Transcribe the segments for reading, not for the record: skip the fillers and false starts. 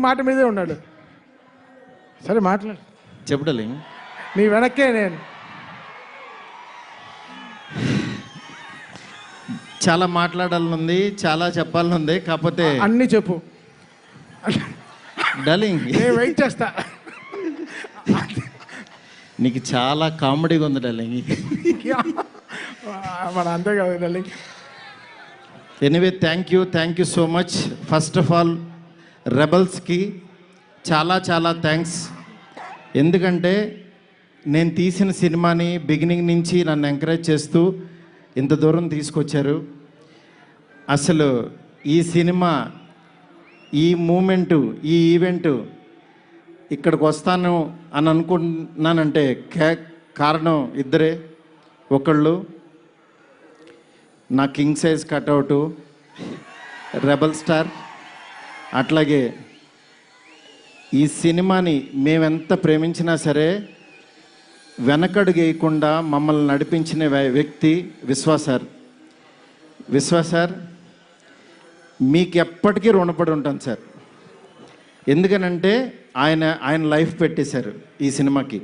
మాట మీదే ఉన్నాడు. సరే మాట్లాడు, చెప్పడలే. నీ వెనక్కే నేను. చాలా మాట్లాడాలనుంది, చాలా చెప్పాలనుంది, కాకపోతే అన్నీ చెప్పు డార్లింగ్. నేను వెయిట్ చేస్తా. నీకు చాలా కామెడీగా ఉంది డార్లింగ్. మన అంతే కదా darling. Anyway thank you so much. First of all రెబల్స్కి చాలా చాలా థ్యాంక్స్. ఎందుకంటే నేను తీసిన సినిమాని బిగినింగ్ నుంచి నన్ను ఎంకరేజ్ చేస్తూ ఇంత దూరం తీసుకొచ్చారు. అసలు ఈ సినిమా, ఈ మూమెంటు, ఈ ఈవెంటు ఇక్కడికి వస్తాను అని అనుకుంటున్నానంటే కారణం ఇద్దరే. ఒకళ్ళు నా కింగ్ సైజ్ కట్అవుటు రెబల్ స్టార్, అట్లాగే ఈ సినిమాని మేమెంత ప్రేమించినా సరే వెనకడుగు వేయకుండా మమ్మల్ని నడిపించిన వ్యక్తి విశ్వాసార్. విశ్వాసార్ మీకు ఎప్పటికీ రుణపడి ఉంటాను సార్. ఎందుకనంటే ఆయన లైఫ్ పెట్టేశారు ఈ సినిమాకి.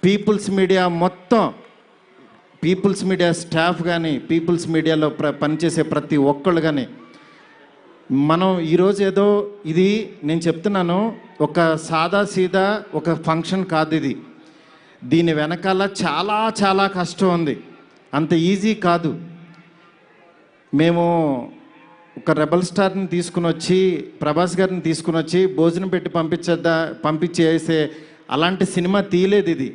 పీపుల్స్ మీడియా మొత్తం, పీపుల్స్ మీడియా స్టాఫ్ కానీ, పీపుల్స్ మీడియాలో పనిచేసే ప్రతి ఒక్కళ్ళు కానీ, మనం ఈరోజు ఏదో ఇది నేను చెప్తున్నాను, ఒక సాదా సీదా ఒక ఫంక్షన్ కాదు ఇది. దీని వెనకాల చాలా చాలా కష్టం ఉంది, అంత ఈజీ కాదు. మేము ఒక రెబల్ స్టార్ని తీసుకుని వచ్చి, ప్రభాస్ గారిని తీసుకుని వచ్చి భోజనం పెట్టి పంపించేసే అలాంటి సినిమా తీయలేదు ఇది.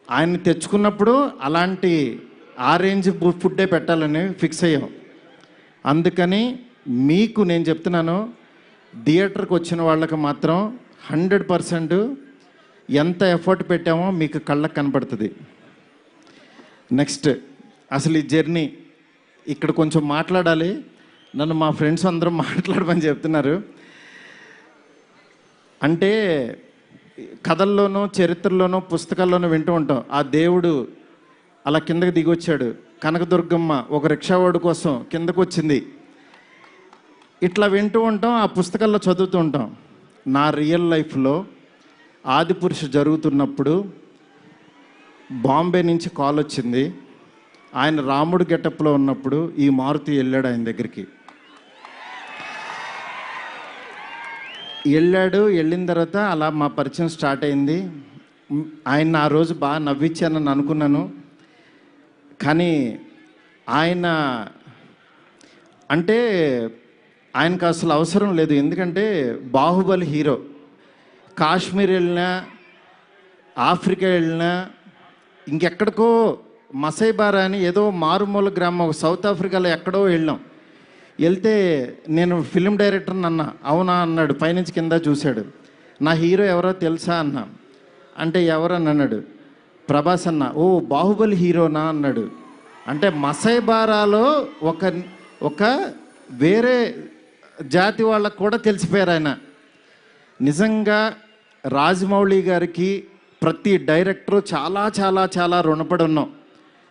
ఆయన్ని తెచ్చుకున్నప్పుడు అలాంటి ఆ రేంజ్ ఫుడ్డే పెట్టాలని ఫిక్స్ అయ్యాం. అందుకని మీకు నేను చెప్తున్నాను, థియేటర్కి వచ్చిన వాళ్ళకి మాత్రం 100% ఎంత ఎఫర్ట్ పెట్టామో మీకు కళ్ళకు కనపడుతుంది. నెక్స్ట్ అసలు ఈ జర్నీ ఇక్కడ కొంచెం మాట్లాడాలి. నన్ను మా ఫ్రెండ్స్ అందరూ మాట్లాడమని చెప్తున్నారు. అంటే కథల్లోనూ, చరిత్రలోనూ, పుస్తకాల్లోనూ వింటూ ఉంటాం, ఆ దేవుడు అలా కిందకి దిగొచ్చాడు, కనకదుర్గమ్మ ఒక రిక్షావాడు కోసం కిందకు వచ్చింది, ఇట్లా వింటూ ఉంటాం, ఆ పుస్తకాల్లో చదువుతూ ఉంటాం. నా రియల్ లైఫ్లో ఆదిపురుష జరుగుతున్నప్పుడు బాంబే నుంచి కాల్ వచ్చింది. ఆయన రాముడు గెటప్లో ఉన్నప్పుడు ఈ మారుతి వెళ్ళాడు ఆయన దగ్గరికి. వెళ్ళిన తర్వాత అలా మా పరిచయం స్టార్ట్ అయింది. ఆయన ఆ రోజు బాగా నవ్వించానని అనుకున్నాను. కానీ ఆయన అంటే ఆయనకు అసలు అవసరం లేదు. ఎందుకంటే బాహుబలి హీరో. కాశ్మీర్ వెళ్ళినా, ఆఫ్రికా వెళ్ళినా, ఇంకెక్కడికో మసైబారా అని ఏదో మారుమూల గ్రామం సౌత్ ఆఫ్రికాలో ఎక్కడో వెళ్ళాం. వెళ్తే నేను ఫిల్మ్ డైరెక్టర్ని అన్నా. అవునా అన్నాడు, పైనుంచి కింద చూశాడు. నా హీరో ఎవరో తెలుసా అన్నా. అంటే ఎవరని అన్నాడు. ప్రభాస్ అన్న. ఓ బాహుబలి హీరోనా అన్నాడు. అంటే మసైబారాలో ఒక వేరే జాతి వాళ్ళకు కూడా తెలిసిపోయారు ఆయన. నిజంగా రాజమౌళి గారికి ప్రతి డైరెక్టరు చాలా చాలా చాలా రుణపడి ఉన్నాం.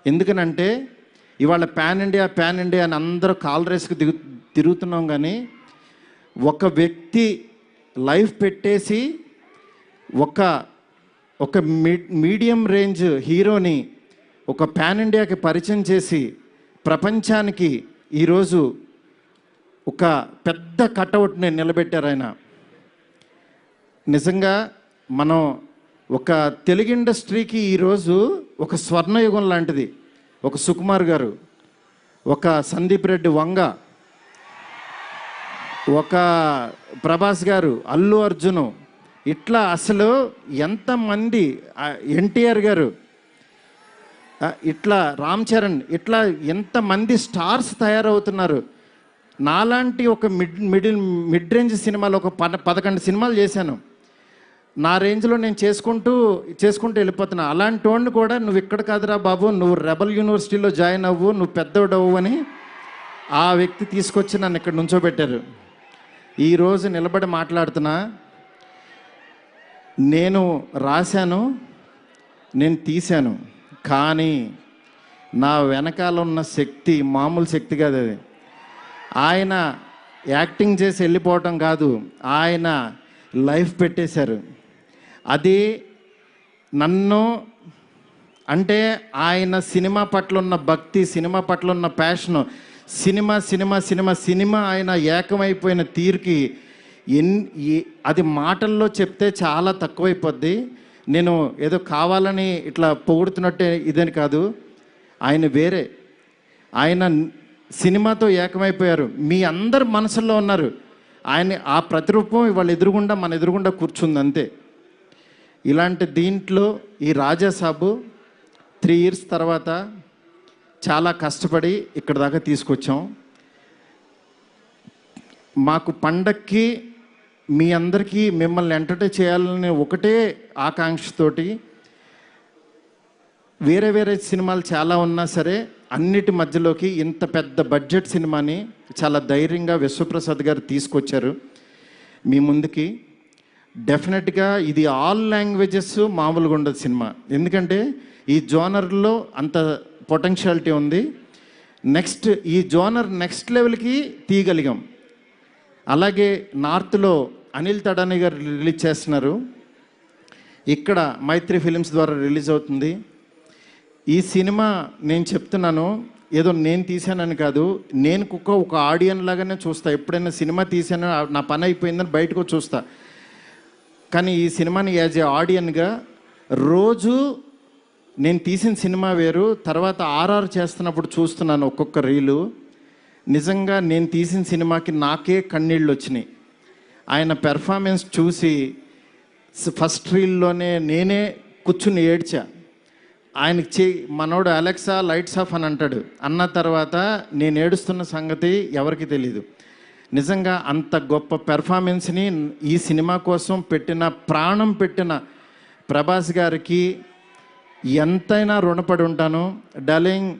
ఎందుకనంటే ఇవాళ పాన్ ఇండియా అని అందరూ కాల్ రేస్కి తిరుగుతున్నాం, కానీ ఒక వ్యక్తి లైఫ్ పెట్టేసి ఒక మీడియం రేంజ్ హీరోని ఒక పాన్ ఇండియాకి పరిచయం చేసి ప్రపంచానికి ఈరోజు ఒక పెద్ద కటౌట్ని నిలబెట్టారు ఆయన. నిజంగా మనం ఒక తెలుగు ఇండస్ట్రీకి ఈరోజు ఒక స్వర్ణయుగం లాంటిది. ఒక సుకుమార్ గారు, ఒక సందీప్ రెడ్డి వంగ, ఒక ప్రభాస్ గారు, అల్లు అర్జును, ఇట్లా అసలు ఎంతమంది, ఎన్టీఆర్ గారు, ఇట్లా రామ్ చరణ్, ఇట్లా ఎంతమంది స్టార్స్ తయారవుతున్నారు. నాలాంటి ఒక మిడ్ రేంజ్ సినిమాలు ఒక 11 సినిమాలు చేశాను. నా రేంజ్లో నేను చేసుకుంటూ వెళ్ళిపోతున్నా. అలాంటి వాడిని కూడా నువ్వు ఇక్కడ కాదురా బాబు, నువ్వు రెబల్ యూనివర్సిటీలో జాయిన్ అవ్వు, నువ్వు పెద్దోడవు అని ఆ వ్యక్తి తీసుకొచ్చి నన్ను ఇక్కడ నుంచోబెట్టారు. ఈరోజు నిలబడి మాట్లాడుతున్నా. నేను రాశాను, నేను తీశాను, కానీ నా వెనకాల ఉన్న శక్తి మామూలు శక్తి కాదు. అది ఆయన యాక్టింగ్ చేసి వెళ్ళిపోవటం కాదు, ఆయన లైఫ్ పెట్టేశారు. అది నన్ను అంటే ఆయన సినిమా పట్ల ఉన్న భక్తి, సినిమా పట్ల ఉన్న passion, cinema cinema cinema cinema ఆయన ఏకమైపోయిన తీరుకి అది మాటల్లో చెప్తే చాలా తక్కువైపోద్ది. నేను ఏదో కావాలని ఇట్లా పొగుడుతున్నట్టే ఇదని కాదు, ఆయన వేరే, ఆయన సినిమాతో ఏకమైపోయారు. మీ అందరు మనసుల్లో ఉన్నారు. ఆయన ఆ ప్రతిరూపం ఇవాళ ఎదురుగుండా మన ఎదురుగుండా కూర్చుంది అంతే. ఇలాంటి దీంట్లో ఈ రాజాసాబు 3 years తర్వాత చాలా కష్టపడి ఇక్కడ దాకా తీసుకొచ్చాం. మాకు పండక్కి మీ అందరికీ మిమ్మల్ని ఎంటర్టైన్ చేయాలని ఒకటే ఆకాంక్షతోటి వేరే వేరే సినిమాలు చాలా ఉన్నా సరే అన్నిటి మధ్యలోకి ఇంత పెద్ద బడ్జెట్ సినిమాని చాలా ధైర్యంగా విశ్వప్రసాద్ గారు తీసుకొచ్చారు మీ ముందుకి. డెఫినెట్గా ఇది ఆల్ లాంగ్వేజెస్ మామూలుగా ఉండదు సినిమా, ఎందుకంటే ఈ జోనర్లో అంత పొటెన్షియాలిటీ ఉంది. నెక్స్ట్ ఈ జోనర్ నెక్స్ట్ లెవెల్కి తీయగలిగాం. అలాగే నార్త్లో అనిల్ తడాని గారు రిలీజ్ చేస్తున్నారు, ఇక్కడ మైత్రి ఫిలిమ్స్ ద్వారా రిలీజ్ అవుతుంది. ఈ సినిమా నేను చెప్తున్నాను, ఏదో నేను తీసానని కాదు, నేను ఒక ఆడియన్ లాగానే చూస్తా. ఎప్పుడైనా సినిమా తీసాను నా పని అయిపోయిందని బయటకు చూస్తా, కానీ ఈ సినిమాని యాజ్ ఏ ఆడియన్గా రోజు నేను తీసిన సినిమా వేరు, తర్వాత ఆర్ఆర్ చేస్తున్నప్పుడు చూస్తున్నాను ఒక్కొక్క రీలు. నిజంగా నేను తీసిన సినిమాకి నాకే కన్నీళ్ళు వచ్చినాయి. ఆయన పెర్ఫార్మెన్స్ చూసి ఫస్ట్ రీల్లోనే నేనే కూర్చుని ఏడ్చా. ఆయనకి మనోడు అలెక్సా లైట్స్ ఆఫ్ అని అంటాడు, అన్న తర్వాత నేను ఏడుస్తున్న సంగతి ఎవరికి తెలీదు. నిజంగా అంత గొప్ప పెర్ఫార్మెన్స్ని ఈ సినిమా కోసం పెట్టిన ప్రాణం పెట్టిన ప్రభాస్ గారికి ఎంతైనా రుణపడి ఉంటాను. డార్లింగ్,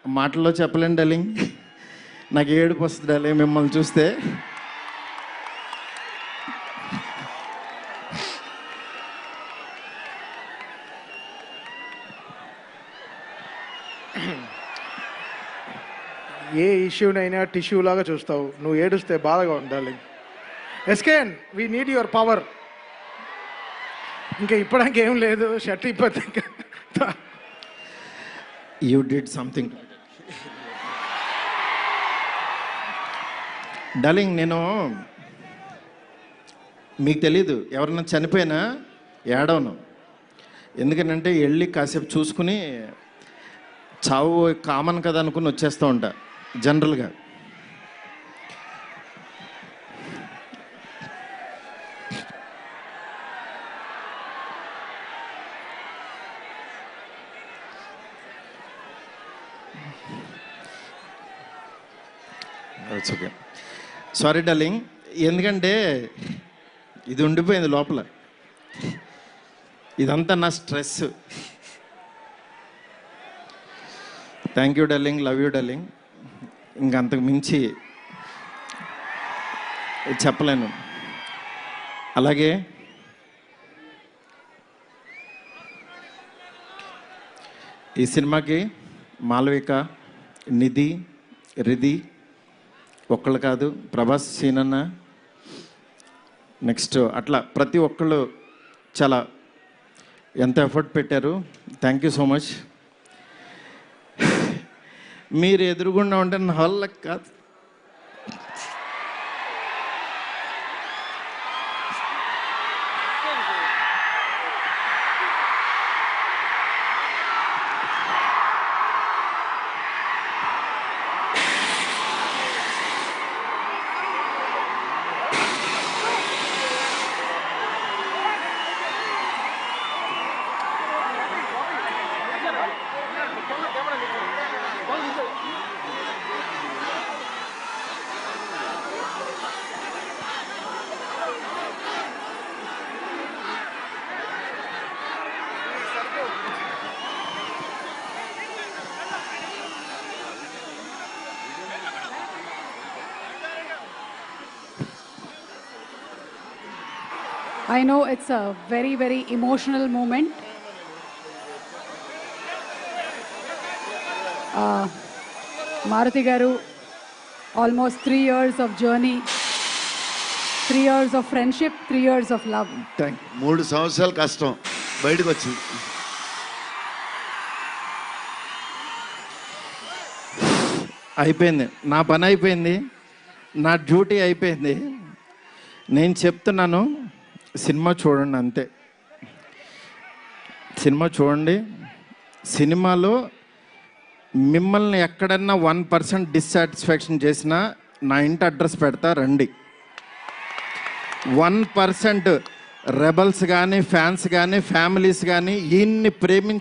మాటల్లో చెప్పలేను డార్లింగ్, నాకు ఏడుపు వస్తుంది డార్లింగ్ మిమ్మల్ని చూస్తే. ఏ ఇష్యూనైనా టిష్యూ లాగా చూస్తావు, నువ్వు ఏడుస్తే బాధగా ఉండాలి. ఎస్కేన్, వీ నీడ్ యువర్ పవర్. ఇంకా ఇప్పడానికి ఏం లేదు, షర్ట్ ఇప్పటి యూ డిడ్ సంథింగ్ డార్లింగ్. నేను మీకు తెలీదు, ఎవరన్నా చనిపోయినా ఏడవను, ఎందుకంటే వెళ్ళి కాసేపు చూసుకుని చావు కామన్ కదా అనుకుని వచ్చేస్తూ ఉంటా జనరల్గా. ఓకే, సారీ డార్లింగ్, ఎందుకంటే ఇది ఉండిపోయింది లోపల, ఇదంతా నా stress. Thank you darling, love you darling. ఇంకంతకు మించి చెప్పలేను. అలాగే ఈ సినిమాకి మాలవిక, నిధి, రిధి ఒక్కళ్ళు కాదు, ప్రభాస్, సీనన్న, నెక్స్ట్ అట్లా ప్రతి ఒక్కళ్ళు చాలా ఎంత ఎఫర్ట్ పెట్టారు. Thank you so much. మీరు ఎదురుగుండా ఉంటే నా వల్ల కాదు. I know it's a very, very emotional moment. Maruti Garu, almost 3 years of journey. 3 years of friendship, 3 years of love. Thank 3 సంవత్సరాలు కష్టం బయటకు వచ్చి. అయిపోయింది, నా పని అయిపోయింది, నా డ్యూటీ అయిపోయింది. నేను చెప్తున్నాను, సినిమా చూడండి అంతే. సినిమా చూడండి. సినిమాలో మిమ్మల్ని ఎక్కడన్నా 1% డిస్సాటిస్ఫాక్షన్ చేసినా నా ఇంటి అడ్రస్ పెడతా, రండి. 1% రెబల్స్ కానీ, ఫ్యాన్స్ కానీ, ఫ్యామిలీస్ కానీ ఈయన్ని ప్రేమించే